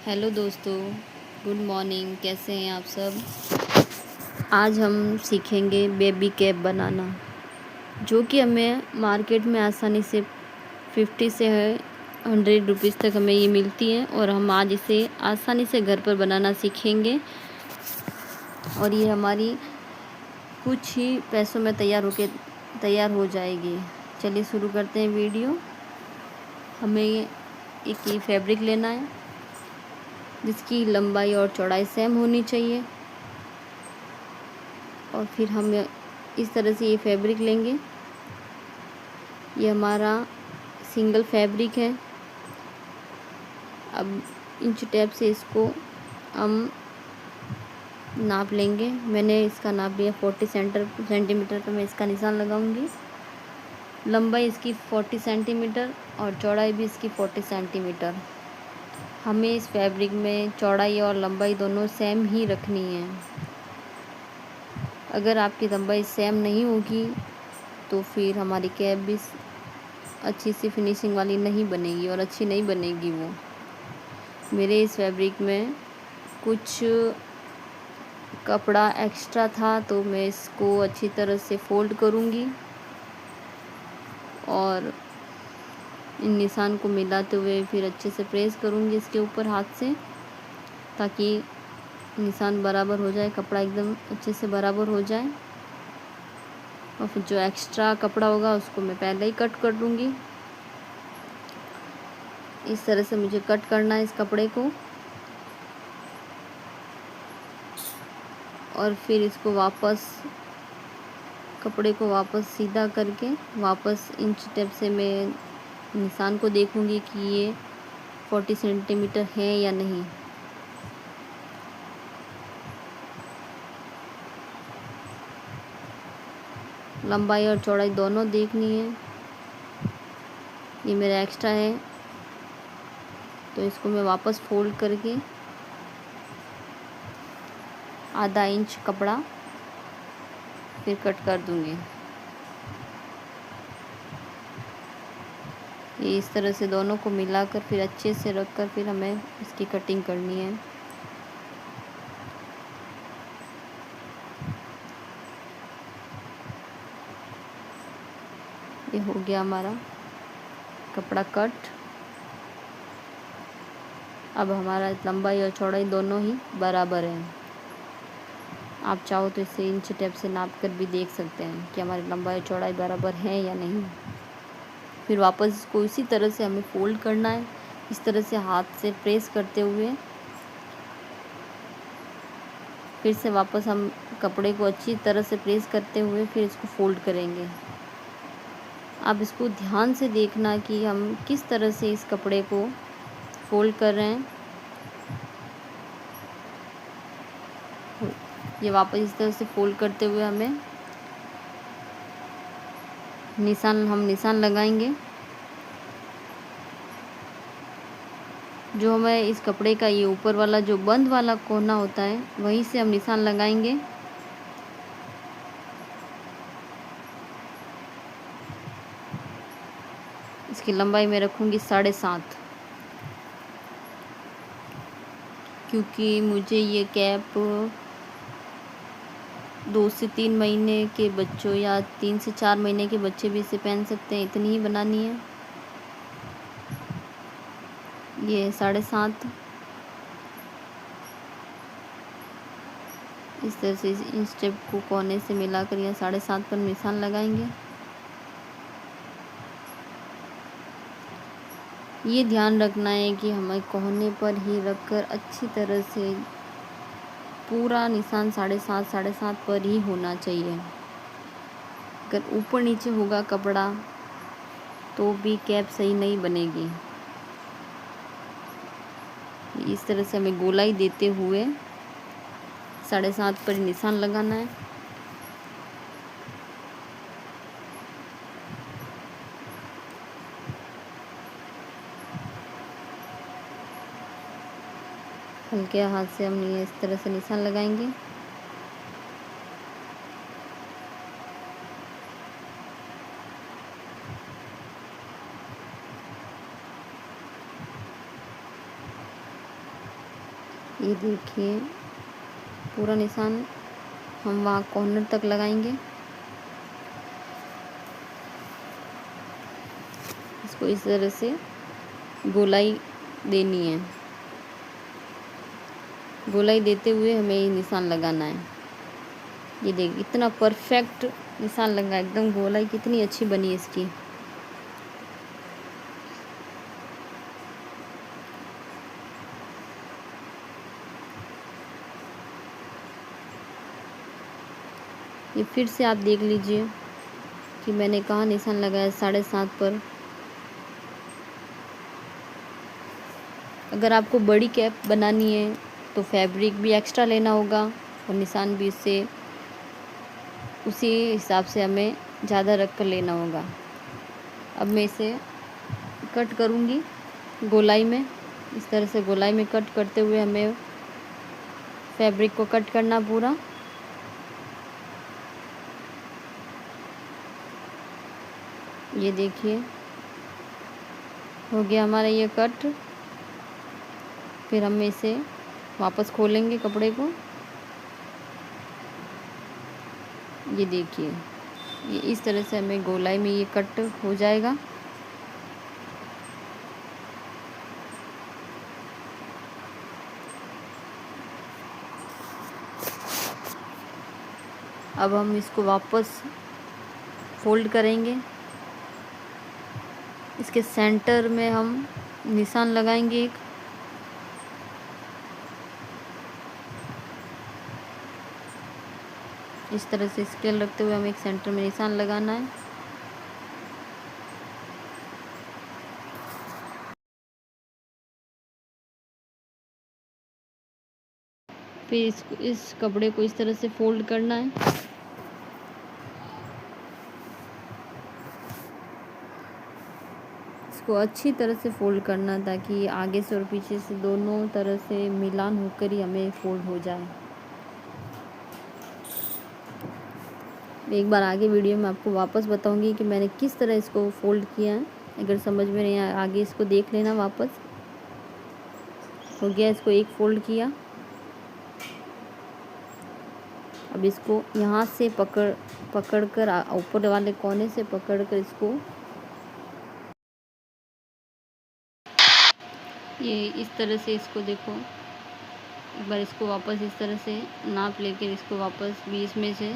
Hello दोस्तों, good morning. कैसे हैं आप सब। आज हम सीखेंगे बेबी कैप बनाना, जो कि हमें मार्केट में आसानी से 50 से 100 रुपीज़ तक हमें ये मिलती है। और हम आज इसे आसानी से घर पर बनाना सीखेंगे और ये हमारी कुछ ही पैसों में तैयार हो जाएगी। चलिए शुरू करते हैं वीडियो। हमें एक ये फैब्रिक लेना है जिसकी लंबाई और चौड़ाई सेम होनी चाहिए। और फिर हम इस तरह से ये फैब्रिक लेंगे। ये हमारा सिंगल फैब्रिक है। अब इंच टेप से इसको हम नाप लेंगे। मैंने इसका नाप लिया 40 सेंटीमीटर पर मैं इसका निशान लगाऊंगी। लंबाई इसकी 40 सेंटीमीटर और चौड़ाई भी इसकी 40 सेंटीमीटर। हमें इस फैब्रिक में चौड़ाई और लंबाई दोनों सेम ही रखनी है। अगर आपकी लंबाई सेम नहीं होगी तो फिर हमारी कैप भी अच्छी सी फिनिशिंग वाली नहीं बनेगी और अच्छी नहीं बनेगी वो। मेरे इस फैब्रिक में कुछ कपड़ा एक्स्ट्रा था तो मैं इसको अच्छी तरह से फोल्ड करूँगी और इन निशान को मिलाते हुए फिर अच्छे से प्रेस करूँगी इसके ऊपर हाथ से, ताकि निशान बराबर हो जाए, कपड़ा एकदम अच्छे से बराबर हो जाए। और फिर जो एक्स्ट्रा कपड़ा होगा उसको मैं पहले ही कट कर दूँगी। इस तरह से मुझे कट करना है इस कपड़े को। और फिर इसको कपड़े को वापस सीधा करके वापस इंच टेप से मैं निशान को देखूंगी कि ये 40 सेंटीमीटर है या नहीं। लंबाई और चौड़ाई दोनों देखनी है। ये मेरा एक्स्ट्रा है तो इसको मैं वापस फोल्ड करके आधा इंच कपड़ा फिर कट कर दूंगी। ये इस तरह से दोनों को मिलाकर फिर अच्छे से रखकर फिर हमें इसकी कटिंग करनी है। ये हो गया हमारा कपड़ा कट। अब हमारा लंबाई और चौड़ाई दोनों ही बराबर है। आप चाहो तो इसे इंच टेप से नाप कर भी देख सकते हैं कि हमारी लंबाई और चौड़ाई बराबर है या नहीं। फिर वापस इसको इसी तरह से हमें फोल्ड करना है, इस तरह से हाथ से प्रेस करते हुए। फिर से वापस हम कपड़े को अच्छी तरह से प्रेस करते हुए फिर इसको फोल्ड करेंगे। आप इसको ध्यान से देखना कि हम किस तरह से इस कपड़े को फोल्ड कर रहे हैं। ये वापस इस तरह से फोल्ड करते हुए हमें निशान लगाएंगे। जो हमें इस कपड़े का ये ऊपर वाला जो बंद वाला कोना होता है वहीं से हम निशान लगाएंगे। इसकी लंबाई मैं रखूँगी 7.5, क्योंकि मुझे ये कैप 2 से 3 महीने के बच्चों या 3 से 4 महीने के बच्चे भी इसे पहन सकते हैं, इतनी ही बनानी है। ये 7.5 इस तरह से इन स्टेप को कोने से मिलाकर यह 7.5 पर निशान लगाएंगे। ये ध्यान रखना है कि हमें कोने पर ही रखकर अच्छी तरह से पूरा निशान 7.5 पर ही होना चाहिए। अगर ऊपर नीचे होगा कपड़ा तो भी कैप सही नहीं बनेगी। इस तरह से हमें गोलाई देते हुए 7.5 पर निशान लगाना है। हल्के हाथ से हम ये इस तरह से निशान लगाएंगे। ये देखिए पूरा निशान हम वहाँ कॉर्नर तक लगाएंगे। इसको इस तरह से गोलाई देनी है। गोलाई देते हुए हमें ये निशान लगाना है। ये देखिए इतना परफेक्ट निशान लगा, एकदम गोलाई कितनी अच्छी बनी है इसकी। ये फिर से आप देख लीजिए कि मैंने कहाँ निशान लगाया, 7.5 पर। अगर आपको बड़ी कैप बनानी है तो फैब्रिक भी एक्स्ट्रा लेना होगा और निशान भी इससे उसी हिसाब से हमें ज़्यादा रख कर लेना होगा। अब मैं इसे कट करूँगी गोलाई में। इस तरह से गोलाई में कट करते हुए हमें फैब्रिक को कट करना पूरा। ये देखिए हो गया हमारा ये कट। फिर हम इसे वापस खोलेंगे कपड़े को। ये देखिए ये इस तरह से हमें गोलाई में ये कट हो जाएगा। अब हम इसको वापस फोल्ड करेंगे। इसके सेंटर में हम निशान लगाएंगे एक। इस तरह से स्केल रखते हुए हमें एक सेंटर में निशान लगाना है। फिर इस कपड़े को इस तरह से फोल्ड करना है। इसको अच्छी तरह से फोल्ड करना ताकि आगे से और पीछे से दोनों तरह से मिलान होकर ही हमें फोल्ड हो जाए। एक बार आगे वीडियो में आपको वापस बताऊंगी कि मैंने किस तरह इसको फोल्ड किया है। अगर समझ में नहीं आया आगे इसको देख लेना वापस। हो गया, इसको एक फोल्ड किया। अब इसको यहाँ से पकड़ कर ऊपर वाले कोने से पकड़ कर इसको ये इस तरह से इसको देखो। एक बार इसको वापस इस तरह से नाप लेकर इसको वापस बीच में से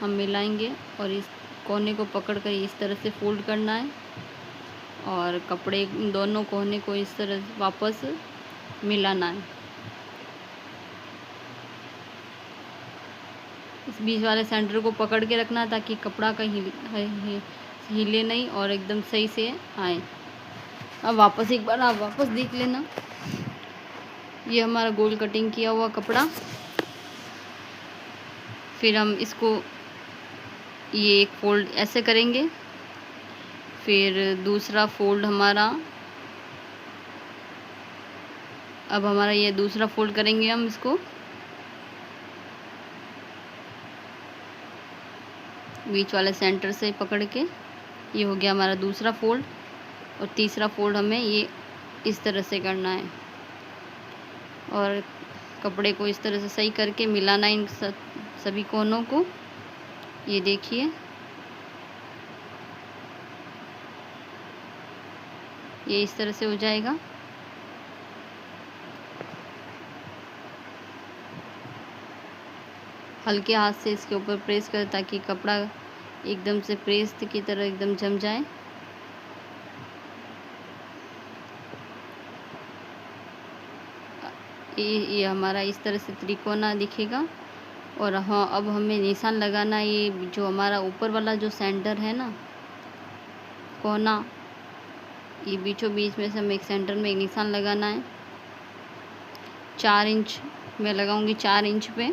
हम मिलाएंगे और इस कोने को पकड़ कर इस तरह से फोल्ड करना है और कपड़े दोनों कोने को इस तरह वापस मिलाना है। इस बीच वाले सेंटर को पकड़ के रखना है ताकि कपड़ा कहीं हिले नहीं और एकदम सही से आए। अब वापस एक बार आप वापस देख लेना। ये हमारा गोल कटिंग किया हुआ कपड़ा। फिर हम इसको ये एक फोल्ड ऐसे करेंगे। फिर दूसरा फोल्ड हमारा, अब हमारा ये दूसरा फोल्ड करेंगे हम इसको बीच वाले सेंटर से पकड़ के। ये हो गया हमारा दूसरा फोल्ड। और तीसरा फोल्ड हमें ये इस तरह से करना है और कपड़े को इस तरह से सही करके मिलाना इन सभी कोनों को। ये देखिए ये इस तरह से हो जाएगा। हल्के हाथ से इसके ऊपर प्रेस करें ताकि कपड़ा एकदम से प्रेस की तरह एकदम जम जाए। ये हमारा इस तरह से त्रिकोना दिखेगा। और हाँ, अब हमें निशान लगाना है। ये जो हमारा ऊपर वाला जो सेंटर है ना कोना, ये बीचों बीच में से हमें एक सेंटर में एक निशान लगाना है। 4 इंच मैं लगाऊंगी, 4 इंच पे।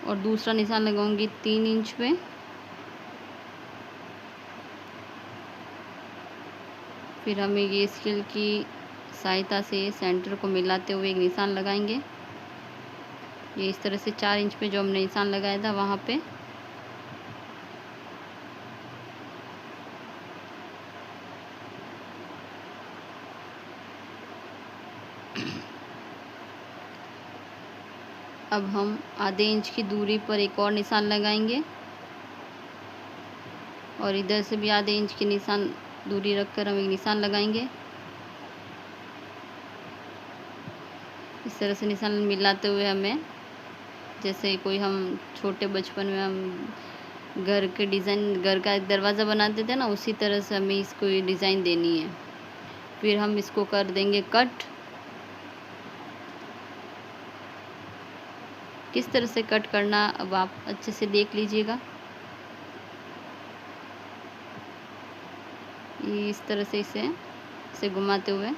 और दूसरा निशान लगाऊंगी 3 इंच पे। फिर हमें ये स्केल की सहायता से सेंटर को मिलाते हुए एक निशान लगाएंगे। ये इस तरह से 4 इंच पे जो हमने निशान लगाया था वहाँ पे। अब हम आधे इंच की दूरी पर एक और निशान लगाएंगे और इधर से भी आधे इंच की निशान दूरी रखकर हम एक निशान लगाएंगे। इस तरह से निशान मिलाते हुए हमें, जैसे कोई हम छोटे बचपन में हम घर के डिज़ाइन, घर का एक दरवाज़ा बनाते थे ना, उसी तरह से हमें इसको ये डिज़ाइन देनी है। फिर हम इसको कर देंगे कट। किस तरह से कट करना अब आप अच्छे से देख लीजिएगा। ये इस तरह से इसे घुमाते हुए,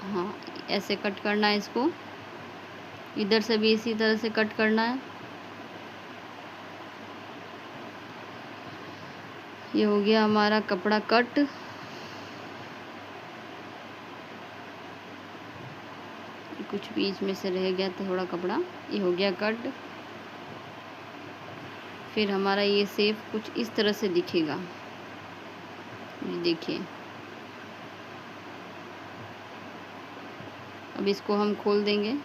हाँ ऐसे कट करना है इसको। इधर से भी इसी तरह से कट करना है। ये हो गया हमारा कपड़ा कट। कुछ बीच में से रह गया था थोड़ा कपड़ा, ये हो गया कट। फिर हमारा ये शेप कुछ इस तरह से दिखेगा, ये देखिए। अब इसको हम खोल देंगे।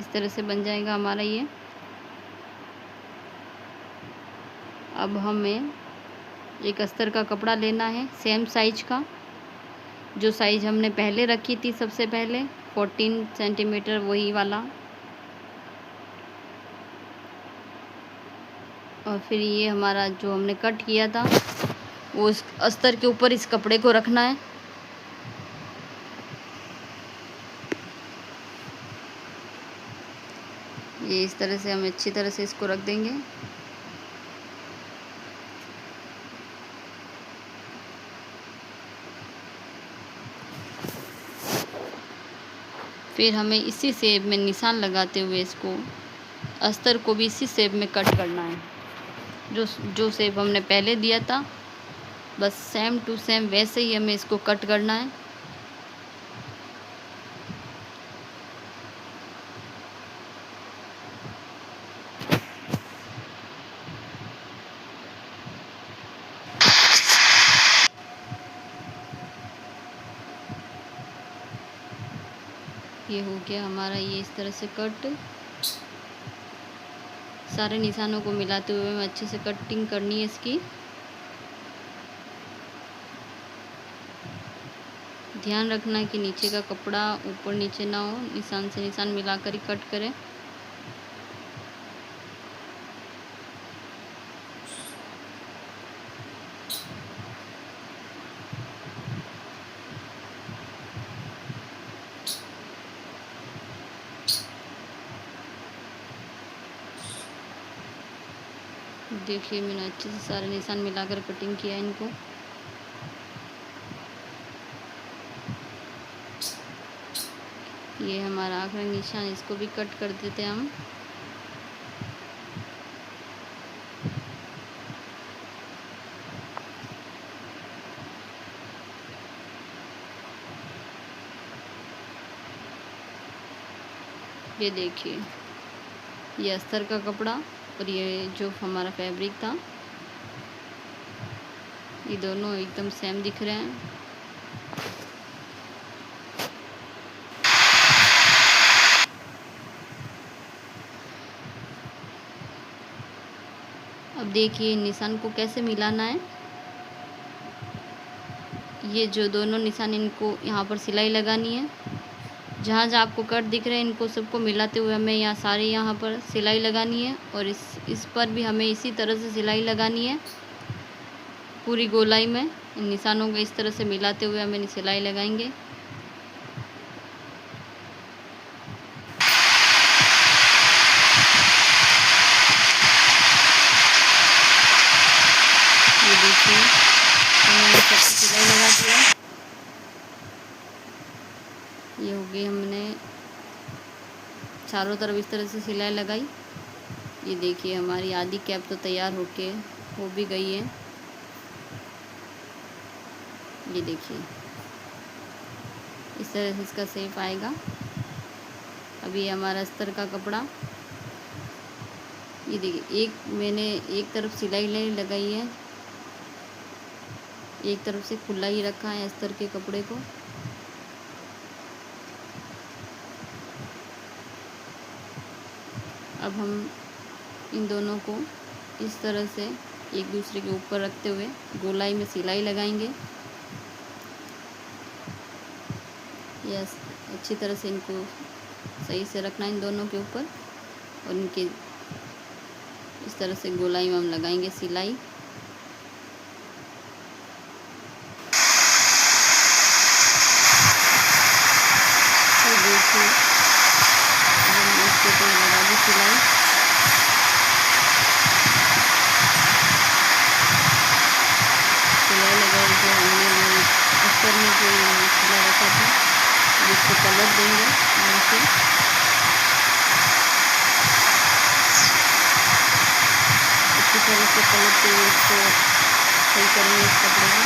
इस तरह से बन जाएगा हमारा ये। अब हमें एक अस्तर का कपड़ा लेना है सेम साइज का, जो साइज हमने पहले रखी थी सबसे पहले 14 सेंटीमीटर, वही वाला। और फिर ये हमारा जो हमने कट किया था वो इस अस्तर के ऊपर इस कपड़े को रखना है। ये इस तरह से हम अच्छी तरह से इसको रख देंगे। फिर हमें इसी शेप में निशान लगाते हुए इसको अस्तर को भी इसी शेप में कट करना है, जो शेप हमने पहले दिया था, बस सेम टू सेम वैसे ही हमें इसको कट करना है। ये हो गया हमारा ये इस तरह से कट। सारे निशानों को मिलाते हुए हमें अच्छे से कटिंग करनी है इसकी। ध्यान रखना कि नीचे का कपड़ा ऊपर नीचे ना हो, निशान से निशान मिलाकर ही कट करें। देखिए मैंने अच्छे से सारे निशान मिलाकर कटिंग किया इनको। ये हमारा आखिरी निशान, इसको भी कट कर देते हैं हम। ये देखिए, ये अस्तर का कपड़ा और ये जो हमारा फैब्रिक था, ये दोनों एकदम सेम दिख रहे हैं। अब देखिए निशान को कैसे मिलाना है। ये जो दोनों निशान, इनको यहाँ पर सिलाई लगानी है। जहाँ जहाँ आपको कट दिख रहे हैं इनको सबको मिलाते हुए हमें यहाँ सारे यहाँ पर सिलाई लगानी है। और इस पर भी हमें इसी तरह से सिलाई लगानी है पूरी गोलाई में। इन निशानों को इस तरह से मिलाते हुए हमें सिलाई लगाएंगे। ये देखिए हमने सबको सिलाई लगा दिया। ये हो गई, हमने चारों तरफ इस तरह से सिलाई लगाई। ये देखिए हमारी आधी कैप तो तैयार हो भी गई है। ये देखिए इस तरह से इसका शेप आएगा। अभी हमारा अस्तर का कपड़ा, ये देखिए मैंने एक तरफ सिलाई लगाई है, एक तरफ से खुला ही रखा है अस्तर के कपड़े को। अब हम इन दोनों को इस तरह से एक दूसरे के ऊपर रखते हुए गोलाई में सिलाई लगाएंगे। यस, अच्छी तरह से इनको सही से रखना इन दोनों के ऊपर, और इनके इस तरह से गोलाई में हम लगाएंगे सिलाई। तो देखिए मैंने इसके ऊपर लगा दी सिलाई। सिलाई लगाई जो हमने वो अस्तर में जो सिला रखा था, जिसको कलर देंगे नीचे। अच्छी तरह से कलर के इसको सही करेंगे इस कपड़े को।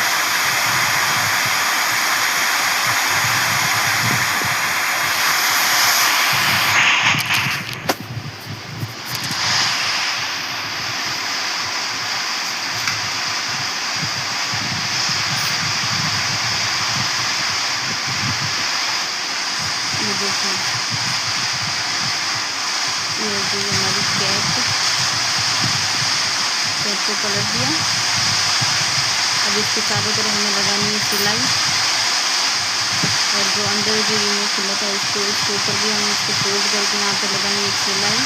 ये देखिए, ये जो हमारी कैप को पलट दिया। अब इसके चारों तरफ हमें लगानी है सिलाई, और जो अंदर जो ये खुला था इसके ऊपर भी हम इसको फोल्ड करके यहाँ पर लगाएंगे एक सिलाई।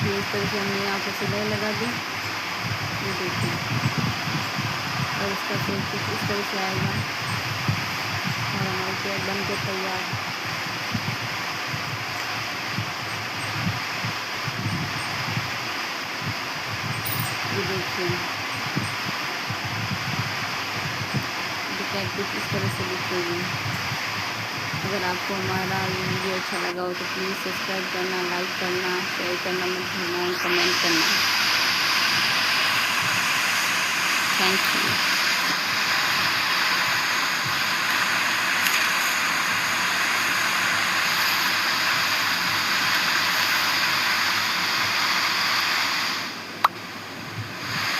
ये इस तरह से हमने यहाँ पर सिलाई लगा दी। ये देखिए, और इसका फिर कुछ इस तरह से आएगा और हमारी कैप बन के तैयार। ये देखिए, कैप कुछ इस तरह से दिखेगी। अगर आपको हमारा ये वीडियो अच्छा लगा हो तो प्लीज़ सब्सक्राइब करना, लाइक करना, शेयर करना मत भूलना, कमेंट करना। Thank you.